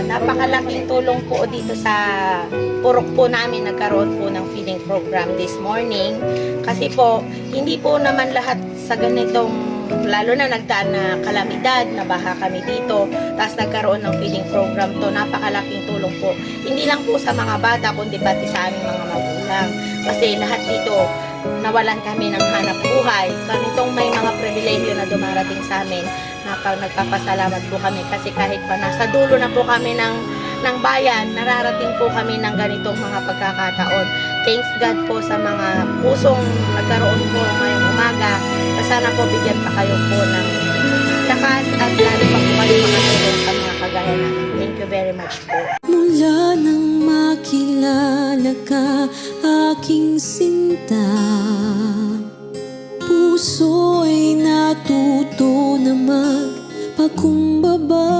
Napakalaking tulong po dito sa purok po namin, nagkaroon po ng feeding program this morning. Kasi po, hindi po naman lahat sa ganitong, lalo na nagdaan na kalamidad, nabaha kami dito, tapos nagkaroon ng feeding program to. Napakalaking tulong po. Hindi lang po sa mga bata, kundi pati sa aming mga magulang. Kasi lahat dito, nawalan kami ng hanap buhay. Ganitong may mga pribilehyo na dumarating sa amin, nagpapasalamat po kami kasi kahit pa nasa dulo na po kami ng bayan, nararating po kami ng ganitong mga pagkakataon. Thanks God po sa mga pusong nagkaroon po ngayong umaga. Sana po bigyan pa kayo po ng lakas at lalo pa po kayo makatulong sa mga kagaya namin. Thank you very much po. Mula nang makilala ka, aking sinta, puso'y natuto na magpakumbaba.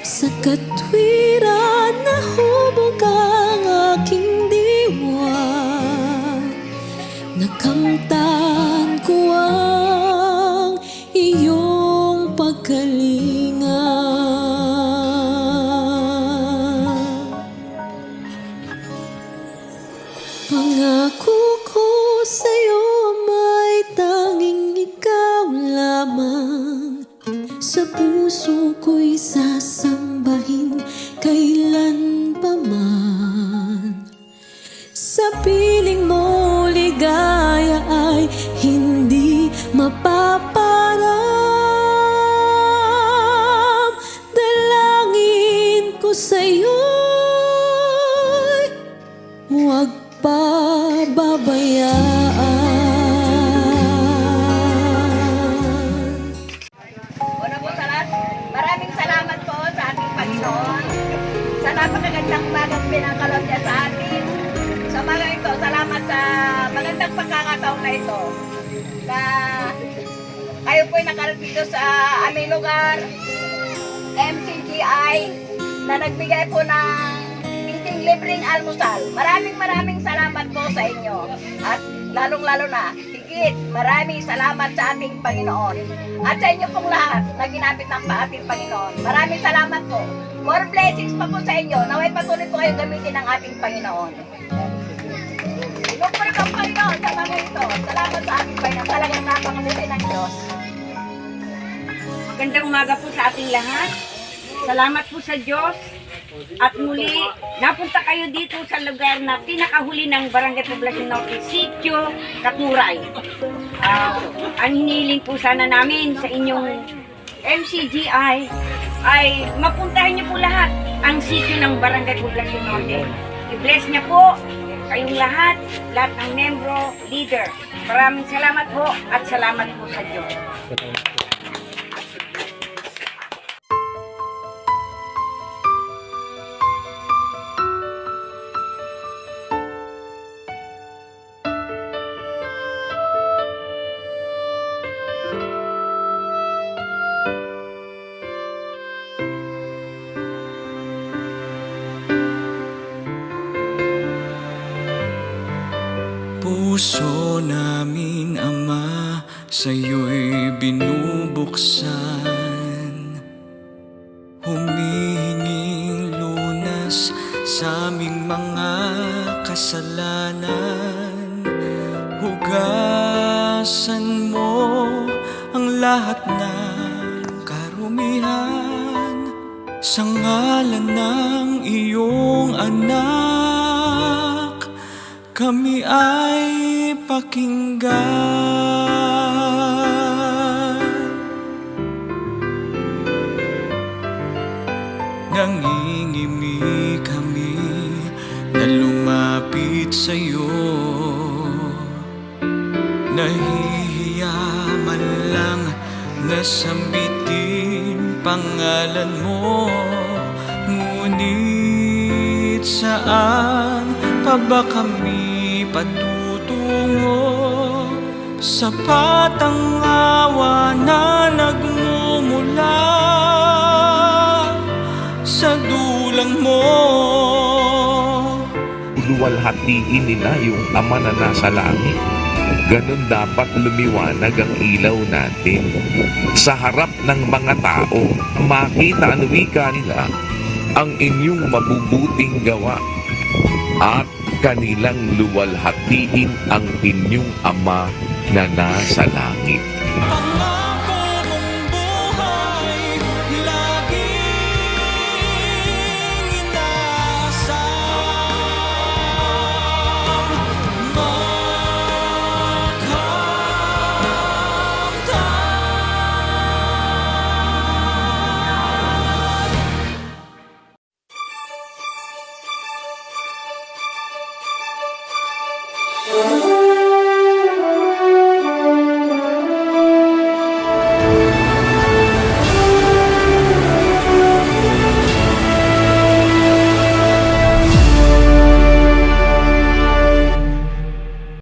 Sa katwiran na hubog ang aking diwa, nakamtan ko ang iyong pagkalinga. Pangako ko sa'yo may tanging ikaw lamang, sa puso ko'y sasambahin kailan pa man. Sa piling mo ligaya ay hindi mapaparam. Dalangin ko sa'yo'y huwag pababayaan. Una po sa lahat, maraming salamat po sa ating Panginoon sa napakagandang umagang pinakaloob niya sa atin. Sa mga ito, salamat sa magandang pagkakataon na ito na kayo po'y nakarating dito sa aming lugar, MCGI, na nagbigay po ng libreng almusal. Maraming salamat po sa inyo. At lalong-lalo na, higit, maraming salamat sa ating Panginoon. At sa inyo pong lahat na ginamit ng ating Panginoon. Maraming salamat po. More blessings pa po sa inyo. Naway patuloy po kayong gamitin ng ating Panginoon. Lupuri ang Panginoon sa mga ito. Salamat sa ating Panginoon. Talagang napakabuti ng Diyos. Magandang umaga po sa ating lahat. Salamat po sa Diyos. At muli, napunta kayo dito sa lugar na pinakahuli ng Barangay Poblacion Norte, Sitio Katuray. Ang hinihiling po sana namin sa inyong MCGI ay mapuntahan niyo po lahat ang sitio ng Barangay Poblacion Norte. I-bless niya po kayong lahat ng membro, leader. Maraming salamat po at salamat po sa Diyos. Puso namin, Ama, sa'yo'y binubuksan. Humihinging lunas sa aming mga kasalanan. Hugasan mo ang lahat ng karumihan sa ngalan ng iyong anak. kami ay pakinggan. Nangingimi kami na lumapit sa'yo, nahihiya man lang na sambitin pangalan mo. Ngunit saan pa ba kami patutungo? Sapat ang awa na nagmumula sa dulang mo. Luwalhatiin nila yung Ama na nasa langit. Ganon dapat lumiwanag ang ilaw natin. Sa harap ng mga tao, makita ang wika nila ang inyong mabubuting gawa at kanilang luwalhatiin ang inyong Ama na nasa langit.